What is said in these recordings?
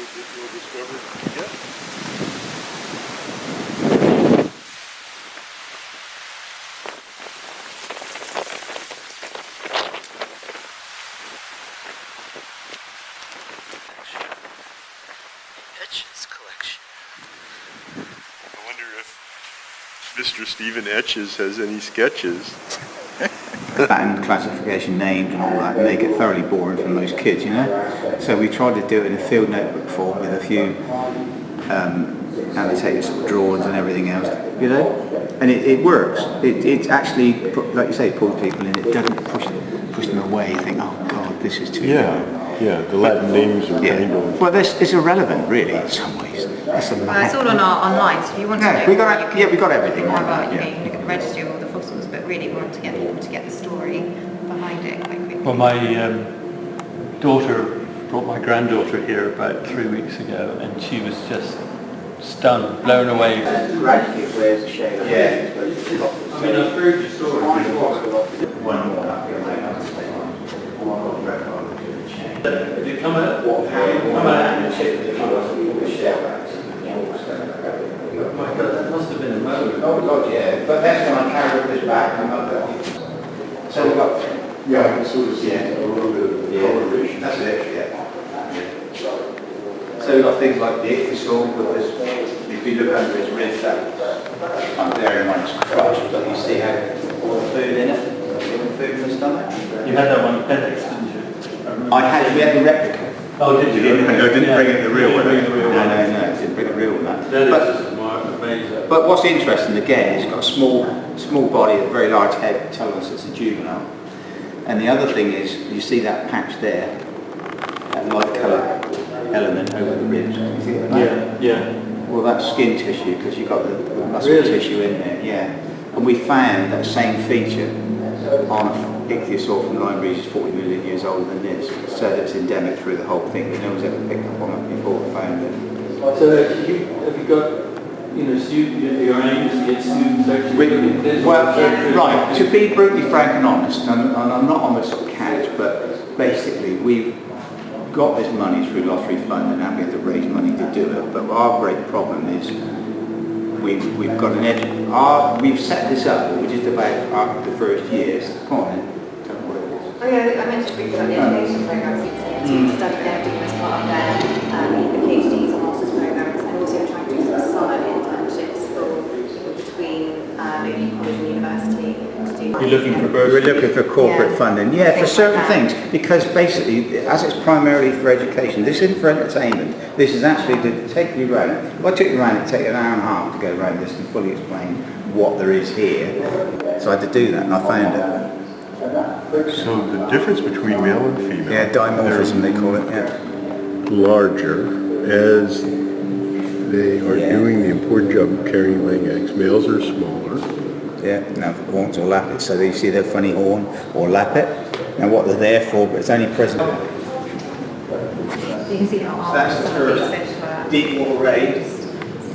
you'll discover again. Etches collection. I wonder if Mr. Stephen Etches has any sketches. Pattern, classification, names and all that, and they get thoroughly boring for most kids, you know. So we tried to do it in a field notebook form with a few annotated sort of drawings and everything else, you know. And it works. It actually, like you say, pulls people in. It doesn't push them away. You think, oh God, this is too. Yeah. The Latin names are kind of. Well, it's irrelevant, really, in some ways. It's all on our online. So if you want to know, we got everything on that. You can register all the fossils, but really we want to get people to get the story behind it quite quickly. Well, my daughter brought my granddaughter here about 3 weeks ago, and she was just stunned, blown away. Gradually it wears a shade. Yeah. I mean, I've heard your story. One more. Did it come out? Come out. Oh my God, that must have been a moment. Oh God, yeah. But that's when I carried this back and so we've got. Yeah, I can sort of see a little bit of coloration. That's it, yeah. So we've got things like the ichthyosaur with this. If you look under his ribs, I'm bearing in mind it's crushed, but you see how all the food in it, food in the stomach. You had that one appendix, didn't you? We had the replica. Oh, did you? I didn't bring it the real one. Bring the real one. No, didn't bring the real one. That is amazing. But what's interesting again, it's got a small body, a very large head, telling us it's a juvenile. And the other thing is, you see that patch there, that light colour element over the ribs. Can you see that? Yeah. Well, that's skin tissue because you've got the muscle tissue in there. Yeah. And we found that same feature on a ichthyosaur from Lyme Regis is 40 million years older than this, so that it's endemic through the whole thing. No one's ever picked up on it before we found it. So have you got, your aim is to get students actually looking at this? Well, right, to be brutally frank and honest, and I'm not on the sort of couch, but basically we've got this money through lottery funding and we have to raise money to do it, but our great problem is we've got we've set this up, we're just about after the first year, so come on then. Oh yeah, I mentioned briefly about the education programmes to study their doing as part of their either PhDs or master's programmes, and also trying to do some summer internships for people between maybe college and university to do. You're looking for bursars? We're looking for corporate funding, for certain things, because basically, as it's primarily for education, this isn't for entertainment, this is actually to take you around. If I took you around, it'd take an hour and a half to go around this and fully explain what there is here. So I had to do that, and I found it. So the difference between male and female. Yeah, dimorphism they call it, Larger as they are doing the important job of carrying laying eggs. Males are smaller. Yeah, now horns or lappet, so you see their funny horn or lappet. Now what they're there for, but it's only present. You can see how So that's the first deep water ray,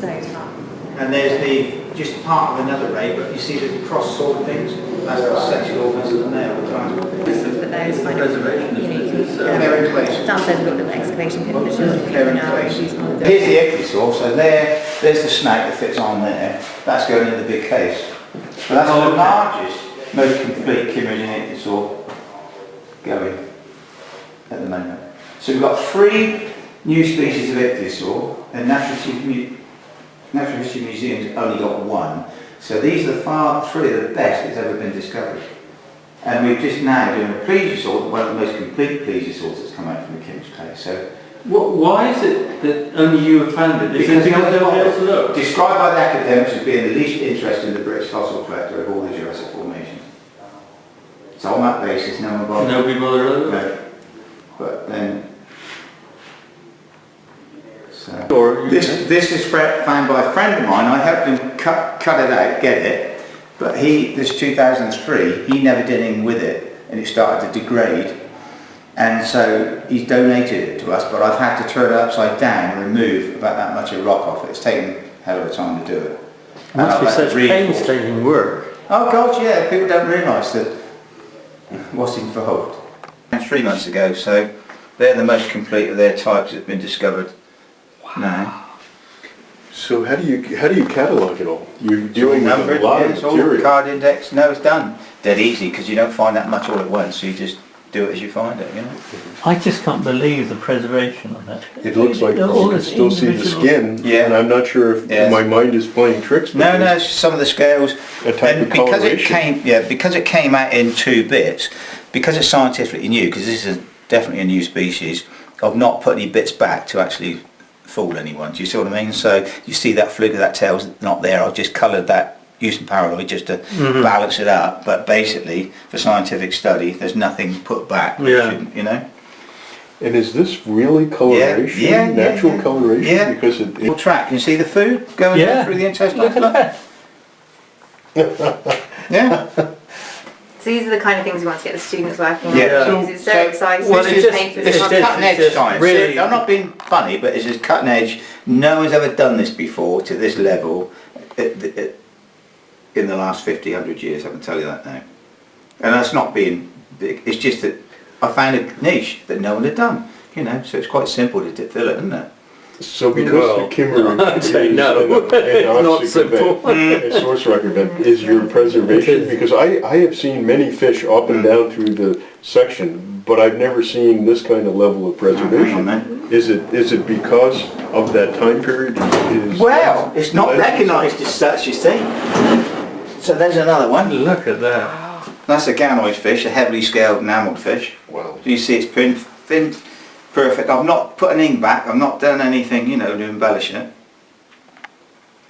so tough. and there's just part of another ray, but you see the cross sword things, that's the sexual organs of the male. But those kind of, you can They're in place. downstairs we've got the excavation pit that shows you They're in now. place. Use one of Here's those. the ichthyosaur, so there's the snake that fits on there, that's going in the big case. So that's the largest, most complete Kimmeridge ichthyosaur going at the moment. So we've got 3 new species of ichthyosaur, and Natural History Museum's only got 1. So these are the 3 of the best that's ever been discovered. And we're just now doing a plesiosaur, one of the most complete plesiosaurs that's come out from the Kimmeridge case. So Why is it that only you have found it? Is it because nobody else looked? described by the academics as being the least interested in the British fossil collector of all the Jurassic formation. So on that basis, no one bothered. Nobody bothered? No. But then, so Or this is found by a friend of mine. I helped him cut it out, get it. But this 2003, he never did anything with it, and it started to degrade. And so he's donated it to us, but I've had to turn it upside down and remove about that much of rock off it. It's taken a hell of a time to do it. it must be such painstaking work. Oh God, yeah, people don't realise that what's involved. 3 months ago, so they're the most complete of their types that have been discovered. No. So how do you catalog it all? You're dealing with Numbered, a lot yeah, of it's all material. card index. No, it's done. Dead easy, because you don't find that much all at once, so you just do it as you find it, you know. I just can't believe the preservation on that. It looks like All you can this still see the individual- skin, Yeah. and I'm not sure if Yes. my mind is playing tricks. No, because no, it's some of the scales. A type of because it coloration. because it came out in 2 bits, because it's scientifically new, because this is definitely a new species, I've not put any bits back to actually fool anyone. Do you see what I mean? So you see that fluke of that tail's not there. I've just coloured that using paraloid just to balance it up. But basically, for scientific study, there's nothing put back. Yeah. You know. And is this really coloration? Yeah, Natural coloration? Yeah. Because Full track. Can you see the food going Yeah. through the intestine? Look at that. Yeah. So these are the kind of things we want to get the students working on. Yeah. Because it's so So- exciting. well, to it's just- paint with This is It colours. is, cutting it's edge just science. really- I'm not being funny, but it's just cutting edge. No one's ever done this before to this level in the last 50, 100 years, I can tell you that now. And that's not being big, it's just that I found a niche that no one had done, you know, so it's quite simple to fill it, isn't it? So because Well, the Kimmeridge I'd say is no. an It's not anoxic simple. event, a source record event, is your preservation? It is. Because I have seen many fish up and down through the section, but I've never seen this kind of level of preservation. Mhm. Is it because of that time period? Is Well, it's not Legends? recognised as such, you see. So there's another one. Look at that. That's a ganoid fish, a heavily scaled enamelled fish. Wow. So you see it's fin perfect. I've not put an ink back, I've not done anything, you know, to embellish it.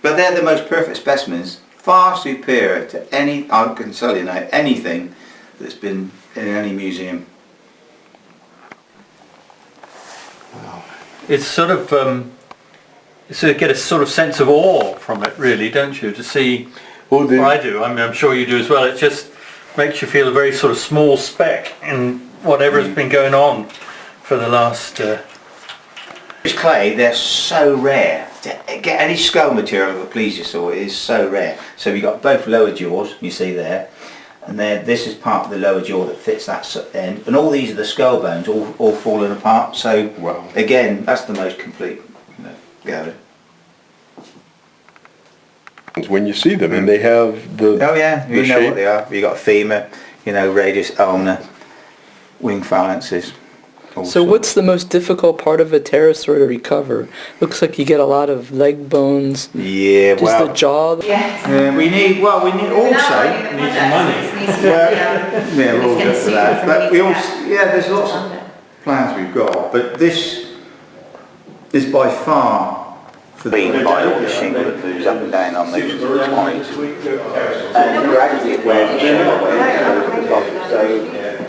But they're the most perfect specimens, far superior to any, I can tell you now, anything that's been in any museum. It's sort of, so you get a sort of sense of awe from it really, don't you? To see, Well, well, I do, I mean, I'm sure you do as well. It just makes you feel a very sort of small speck in whatever's been going on for the last... This clay, they're so rare. To get any skull material of a plesiosaur is so rare. So you've got both lower jaws, you see there, and then this is part of the lower jaw that fits that end, and all these are the skull bones all falling apart. So Wow. again, that's the most complete, you know, go. when you see them and they have the Oh yeah, you the know shape. what they are. You got femur, you know, radius ulna, wing phalanxes. all So sorts. what's the most difficult part of a pterosaur to recover? Looks like you get a lot of leg bones, Yeah, just well, the jaw. Yes. we need also. Need some money. Yeah, we're all good for that. But we also, there's lots of plans we've got, but this is by far clean by all the shingle that moves up and down on those points. And gradually where the shingle went, so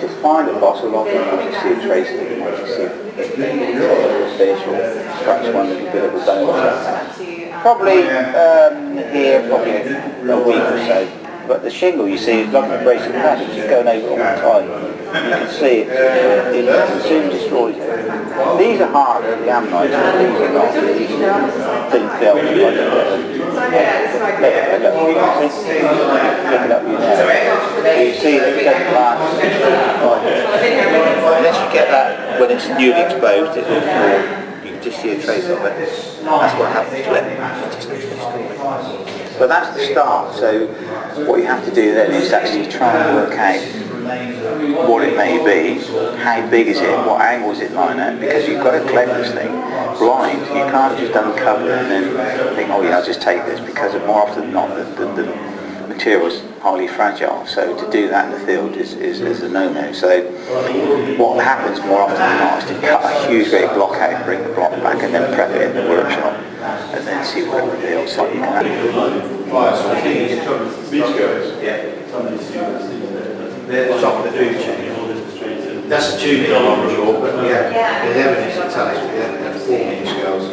just find a fossil log and you see a trace of it, you see a fish or scratch one little bit of a bone or something. Probably here, probably a week or so. But the shingle you see is like an abrasive pad, it's just going over it all the time. You can see it soon destroys it. These are hard, the ammonites, but these are not. Thin film, like you pick it up, you know. You see that you don't last. Unless you get that when it's newly exposed, it's all formed. You can just see a trace of it. That's what happens to it. But that's the start, so what you have to do then is actually try and work out what it may be, how big is it, what angle is it lying at, because you've got to collect this thing blind. You can't just uncover it and then think, oh yeah, I'll just take this, because more often than not the material is highly fragile, so to do that in the field is a no-no. So what happens more often than not is to cut a huge great block out, bring the block back and then prep it in the workshop and then see what it reveals. So you can These guys. the top of the food chain. That's a 2 mil long jaw, but there's evidence to tell us we had 4 mil scales.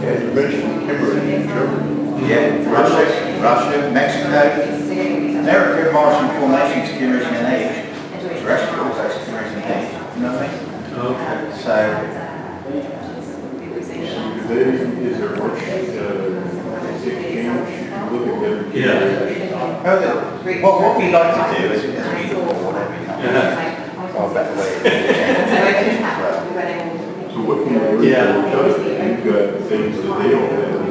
And you mentioned Kimmeridge in Germany. Yeah, Russia, Mexico, America, Martian formations, Kimmeridge in age. Terrestrials, that's Kimmeridge in age. You know what I mean? Okay. So, Is there much exchange? Look at them. what we like to do is we do whatever, you know. Yeah. Our better way. So what can you You've got things that they don't have.